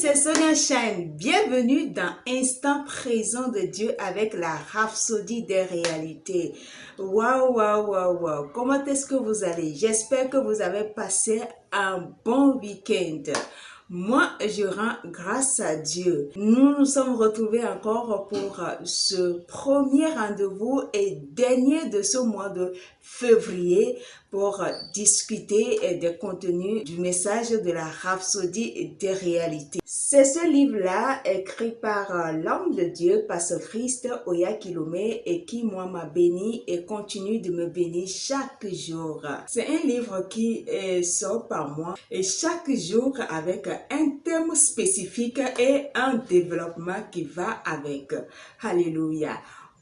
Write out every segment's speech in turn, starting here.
c'est Sonia Shine. Bienvenue dans Instant présent de Dieu avec la rhapsodie des réalités. Waouh. Comment est-ce que vous allez? J'espère que vous avez passé un bon week-end. Moi, je rends grâce à Dieu. Nous nous sommes retrouvés encore pour ce premier rendez-vous et dernier de ce mois de février pour discuter des contenus du message de la rhapsodie des réalités. C'est ce livre-là écrit par l'homme de Dieu, Pasteur Christ Oyakilome, et qui, moi, m'a béni et continue de me bénir chaque jour. C'est un livre qui sort par mois et chaque jour avec un thème spécifique et un développement qui va avec. Alléluia.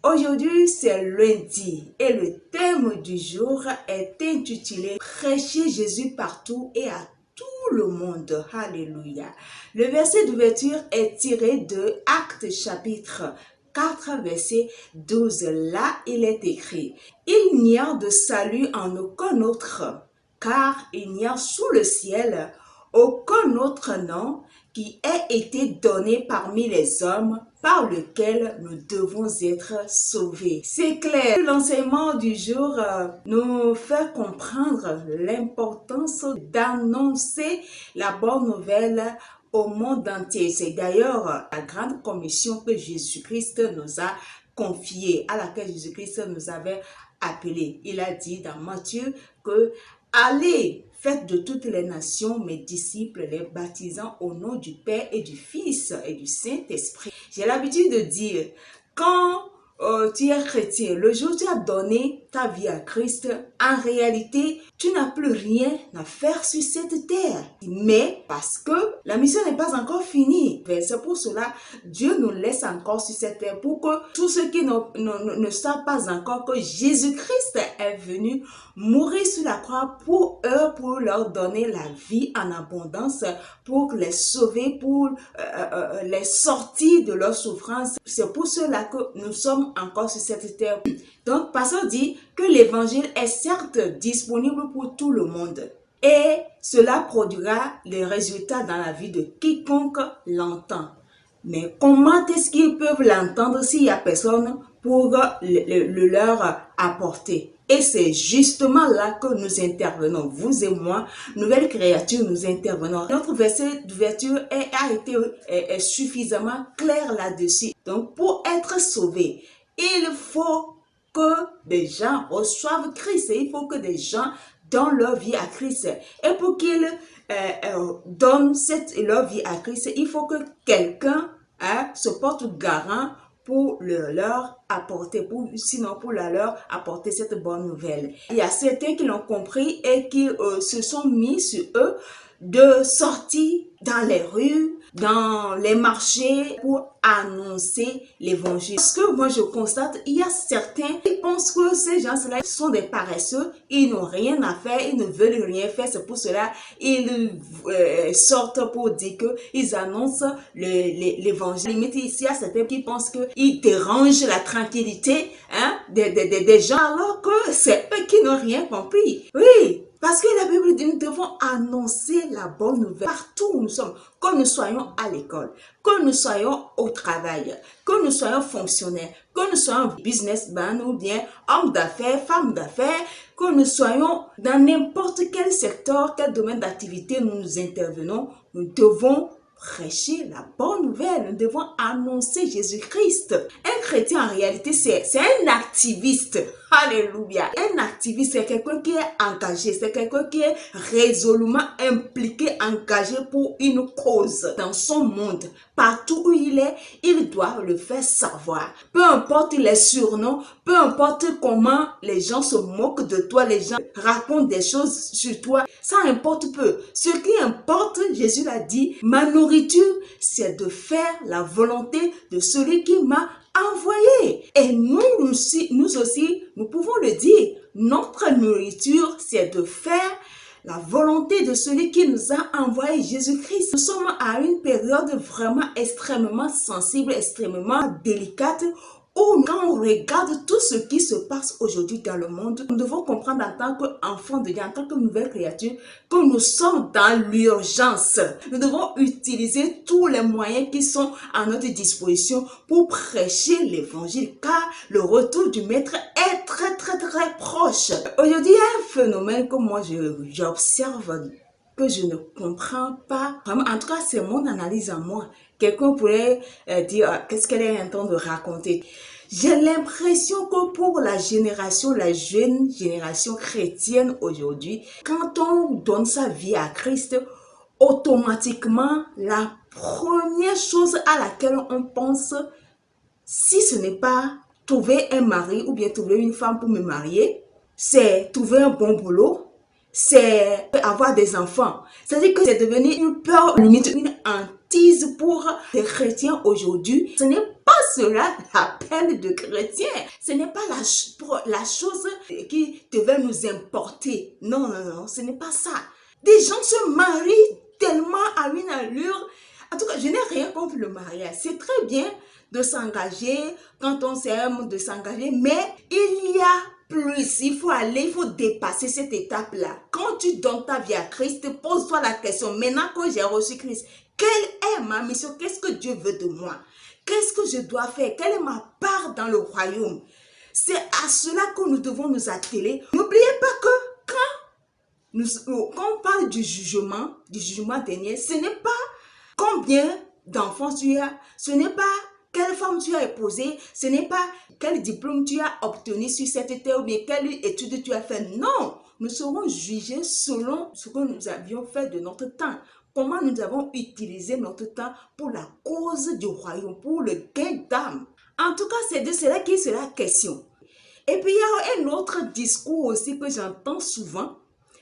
Aujourd'hui, c'est lundi et le thème du jour est intitulé « Prêcher Jésus partout et à tout le monde ». Alléluia. Le verset d'ouverture est tiré de Actes chapitre 4, verset 12. Là, il est écrit « Il n'y a de salut en aucun autre, car il n'y a sous le ciel aucun autre nom qui ait été donné parmi les hommes par lequel nous devons être sauvés. » C'est clair. L'enseignement du jour nous fait comprendre l'importance d'annoncer la bonne nouvelle au monde entier. C'est d'ailleurs la grande commission que Jésus-Christ nous a confiée, à laquelle Jésus-Christ nous avait appelés. Il a dit dans Matthieu que « Allez, faites de toutes les nations mes disciples, les baptisant au nom du Père et du Fils et du Saint-Esprit. » J'ai l'habitude de dire, quand tu es chrétien, le jour où tu as donné ta vie à Christ, en réalité, tu n'as plus rien à faire sur cette terre. Mais parce que la mission n'est pas encore finie. C'est pour cela, Dieu nous laisse encore sur cette terre pour que tous ceux qui ne savent pas encore que Jésus-Christ est venu mourir sur la croix pour eux, pour leur donner la vie en abondance, pour les sauver, pour les sortir de leur souffrance. C'est pour cela que nous sommes encore sur cette terre. Donc, Pasteur dit que l'évangile est certes disponible pour tout le monde et cela produira les résultats dans la vie de quiconque l'entend. Mais comment est-ce qu'ils peuvent l'entendre s'il n'y a personne pour le leur apporter? Et c'est justement là que nous intervenons. Vous et moi, nouvelles créatures, nous intervenons. Notre verset d'ouverture a été suffisamment clair là-dessus. Donc, pour être sauvé, il faut que des gens reçoivent Christ. Et il faut que des gens donnent leur vie à Christ. Et pour qu'ils donnent leur vie à Christ, il faut que quelqu'un se porte garant pour leur apporter, sinon pour leur apporter cette bonne nouvelle. Il y a certains qui l'ont compris et qui se sont mis sur eux de sortir dans les rues, dans les marchés pour annoncer l'évangile. Parce que moi je constate, il y a certains qui pensent que ces gens-là sont des paresseux, ils n'ont rien à faire, ils ne veulent rien faire, c'est pour cela ils sortent pour dire qu'ils annoncent l'évangile. Limite ici, il y a certains qui pensent qu'ils dérangent la tranquillité des gens, alors que c'est eux qui n'ont rien compris. Oui. Parce que la Bible dit, nous devons annoncer la bonne nouvelle partout où nous sommes. Que nous soyons à l'école, que nous soyons au travail, que nous soyons fonctionnaires, que nous soyons businessmen ou bien hommes d'affaires, femmes d'affaires, que nous soyons dans n'importe quel secteur, quel domaine d'activité nous intervenons, nous devons prêcher la bonne nouvelle, nous devons annoncer Jésus-Christ. Un chrétien en réalité c'est un activiste. Alléluia. Un activiste c'est quelqu'un qui est engagé, c'est quelqu'un qui est résolument impliqué, engagé pour une cause dans son monde. Partout où il doit le faire savoir. Peu importe les surnoms, peu importe comment les gens se moquent de toi, les gens racontent des choses sur toi, ça importe peu. Ce qui importe, Jésus l'a dit, ma nourriture, c'est de faire la volonté de celui qui m'a envoyé. Et nous aussi, nous pouvons le dire, notre nourriture, c'est de faire la volonté de celui qui nous a envoyé, Jésus-Christ. Nous sommes à une période vraiment extrêmement sensible, extrêmement délicate, Oh, quand on regarde tout ce qui se passe aujourd'hui dans le monde, nous devons comprendre en tant qu'enfants de Dieu, en tant que nouvelle créature, que nous sommes dans l'urgence. Nous devons utiliser tous les moyens qui sont à notre disposition pour prêcher l'évangile, car le retour du Maître est très proche. Aujourd'hui, il y a un phénomène que moi j'observe, que je ne comprends pas. Vraiment, en tout cas, c'est mon analyse à moi. Quelqu'un pourrait dire, qu'est-ce qu'elle est en train de raconter? J'ai l'impression que pour la jeune génération chrétienne aujourd'hui, quand on donne sa vie à Christ, automatiquement, la première chose à laquelle on pense, si ce n'est pas trouver un mari ou bien trouver une femme pour me marier, c'est trouver un bon boulot, c'est avoir des enfants. C'est-à-dire que c'est devenu une peur, limite une hantise pour les chrétiens aujourd'hui. Ce n'est pas cela l'appel de chrétien. Ce n'est pas la chose qui devait nous importer. Non, ce n'est pas ça. Des gens se marient tellement à une allure. En tout cas, je n'ai rien contre le mariage. C'est très bien de s'engager quand on s'aime, de s'engager, mais il y a plus, il faut dépasser cette étape-là. Quand tu donnes ta vie à Christ, pose-toi la question, maintenant que j'ai reçu Christ, quelle est ma mission? Qu'est-ce que Dieu veut de moi? Qu'est-ce que je dois faire? Quelle est ma part dans le royaume? C'est à cela que nous devons nous atteler. N'oubliez pas que quand on parle du jugement dernier, ce n'est pas combien d'enfants tu as, ce n'est pas quelle femme tu as épousée, ce n'est pas quel diplôme tu as obtenu sur cette terre ou bien quelle étude tu as fait. Non, nous serons jugés selon ce que nous avions fait de notre temps. Comment nous avons utilisé notre temps pour la cause du royaume, pour le gain d'âme. En tout cas, c'est de cela qui est la question. Et puis, il y a un autre discours aussi que j'entends souvent.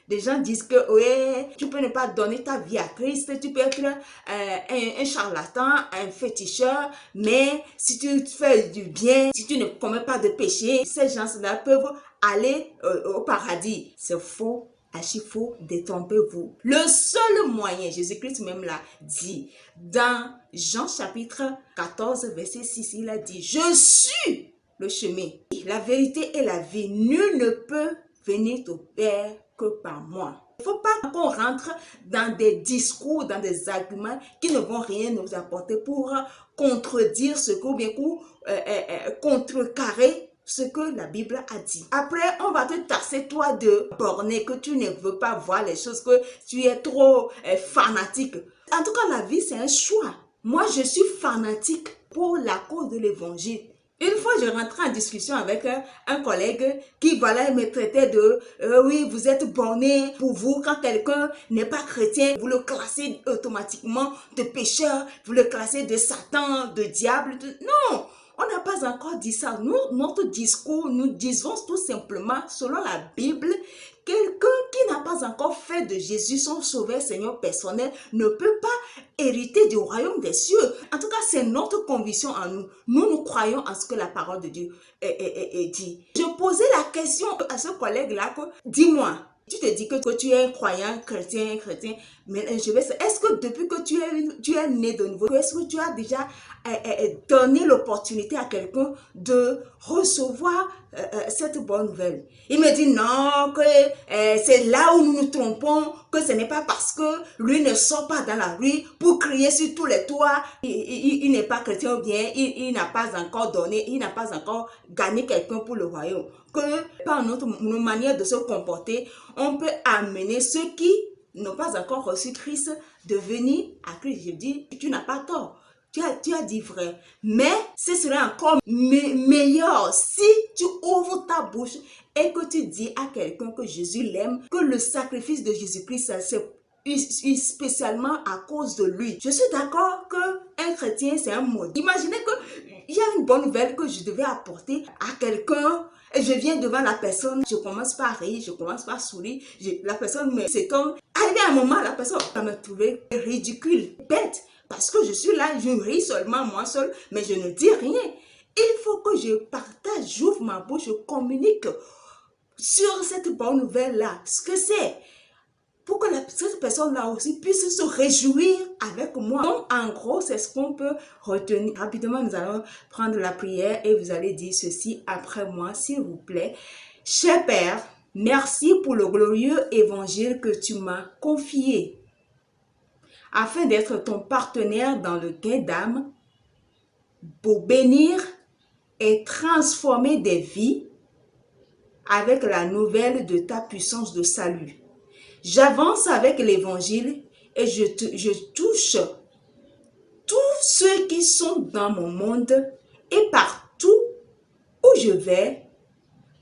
Les gens disent que ouais, tu peux ne pas donner ta vie à Christ, tu peux être un charlatan, un féticheur, mais si tu fais du bien, si tu ne commets pas de péché, ces gens-là peuvent aller au paradis. C'est faux, archi faux, détrompez-vous. Le seul moyen, Jésus-Christ même l'a dit, dans Jean chapitre 14, verset 6, il a dit, je suis le chemin, la vérité et la vie. Nul ne peut venir au Père que par moi. Il ne faut pas qu'on rentre dans des discours, dans des arguments qui ne vont rien nous apporter pour contredire ce que, ou bien pour contrecarrer ce que la Bible a dit. Après, on va te tasser toi de borné, que tu ne veux pas voir les choses, que tu es trop fanatique. En tout cas, la vie, c'est un choix. Moi, je suis fanatique pour la cause de l'évangile. Une fois, je rentrais en discussion avec un collègue qui, voilà, me traitait de oui, vous êtes borné. Pour vous, quand quelqu'un n'est pas chrétien, vous le classez automatiquement de pécheur, vous le classez de Satan, de diable. Non, on n'a pas encore dit ça. Nous, notre discours, nous disons tout simplement, selon la Bible, quelqu'un qui n'a pas encore fait de Jésus son sauveur Seigneur personnel ne peut pas hériter du royaume des cieux. En tout cas, c'est notre conviction en nous. Nous croyons en ce que la parole de Dieu dit. Je posais la question à ce collègue-là, dis-moi, tu te dis que tu es un croyant, chrétien, mais est-ce que depuis que tu es né de nouveau, est-ce que tu as déjà donné l'opportunité à quelqu'un de recevoir cette bonne nouvelle? Il me dit non, que c'est là où nous nous trompons, que ce n'est pas parce que lui ne sort pas dans la rue pour crier sur tous les toits, il n'est pas chrétien ou bien il n'a pas encore donné, il n'a pas encore gagné quelqu'un pour le royaume. Que par notre manière de se comporter, on peut amener ceux qui n'ont pas encore reçu Christ de venir à Christ. Je dis, tu n'as pas tort. Tu as dit vrai. Mais ce serait encore meilleur si tu ouvres ta bouche et que tu dis à quelqu'un que Jésus l'aime, que le sacrifice de Jésus-Christ, c'est spécialement à cause de lui. Je suis d'accord qu'un chrétien, c'est un mot. Imaginez qu'il y a une bonne nouvelle que je devais apporter à quelqu'un. Et je viens devant la personne, je commence par rire, je commence par sourire, la personne me s'étonne. Arrivé à un moment, la personne va me trouver ridicule, bête, parce que je suis là, je ris seulement moi seul, mais je ne dis rien. Il faut que je partage, j'ouvre ma bouche, je communique sur cette bonne nouvelle-là, ce que c'est. pour que cette personne-là aussi puisse se réjouir avec moi. Donc, en gros, c'est ce qu'on peut retenir. Rapidement, nous allons prendre la prière et vous allez dire ceci après moi, s'il vous plaît. Cher Père, merci pour le glorieux évangile que tu m'as confié, afin d'être ton partenaire dans le gain d'âme, pour bénir et transformer des vies avec la nouvelle de ta puissance de salut. J'avance avec l'évangile et je touche tous ceux qui sont dans mon monde, et partout où je vais,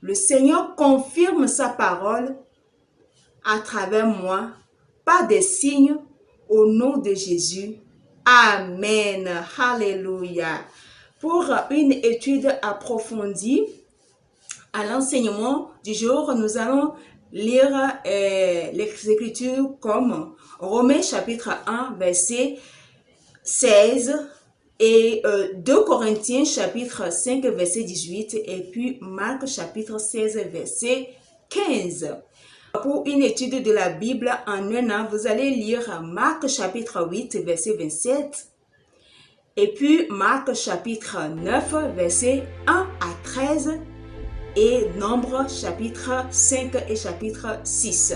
le Seigneur confirme sa parole à travers moi par des signes au nom de Jésus. Amen. Alléluia. Pour une étude approfondie à l'enseignement du jour, nous allons lire les Écritures comme Romains chapitre 1, verset 16 et 2 Corinthiens chapitre 5, verset 18 et puis Marc chapitre 16, verset 15. Pour une étude de la Bible en un an, vous allez lire Marc chapitre 8, verset 27 et puis Marc chapitre 9, verset 1 à 13 et Nombre chapitre 5 et chapitre 6.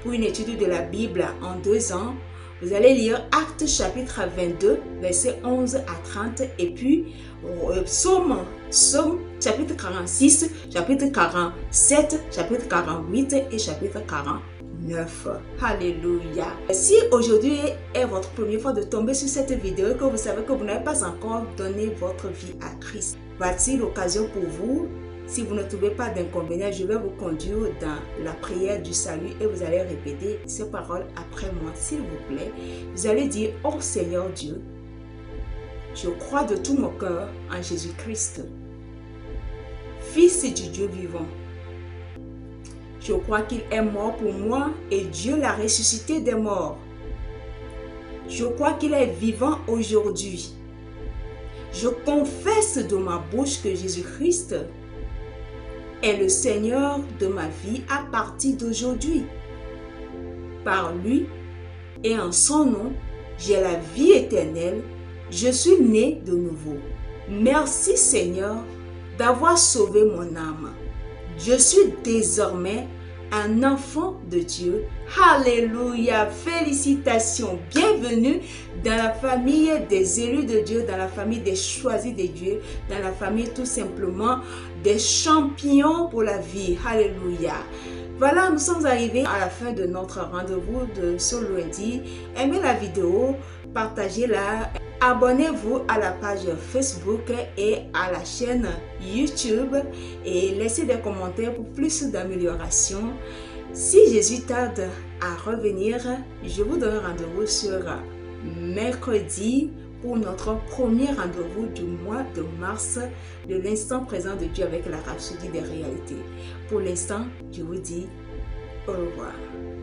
Pour une étude de la Bible en 2 ans, vous allez lire Actes chapitre 22, verset 11 à 30 et puis Psaume chapitre 46, chapitre 47, chapitre 48 et chapitre 49. Alléluia. Si aujourd'hui est votre première fois de tomber sur cette vidéo et que vous savez que vous n'avez pas encore donné votre vie à Christ, voici l'occasion pour vous. Si vous ne trouvez pas d'inconvénient, je vais vous conduire dans la prière du salut et vous allez répéter ces paroles après moi, s'il vous plaît. Vous allez dire, « Oh Seigneur Dieu, je crois de tout mon cœur en Jésus-Christ, Fils du Dieu vivant. Je crois qu'il est mort pour moi et Dieu l'a ressuscité des morts. Je crois qu'il est vivant aujourd'hui. Je confesse de ma bouche que Jésus-Christ est le Seigneur de ma vie à partir d'aujourd'hui. Par lui et en son nom, j'ai la vie éternelle. Je suis né de nouveau. Merci Seigneur d'avoir sauvé mon âme. Je suis désormais un enfant de Dieu. Alléluia, félicitations, bienvenue dans la famille des élus de Dieu, dans la famille des choisis de Dieu, dans la famille tout simplement des champions pour la vie. Alléluia. Voilà, nous sommes arrivés à la fin de notre rendez-vous de ce lundi. Aimez la vidéo, partagez-la. Abonnez-vous à la page Facebook et à la chaîne YouTube et laissez des commentaires pour plus d'amélioration. Si Jésus tarde à revenir, je vous donne rendez-vous sur mercredi pour notre premier rendez-vous du mois de mars de l'instant présent de Dieu avec la Rhapsodie des réalités. Pour l'instant, je vous dis au revoir.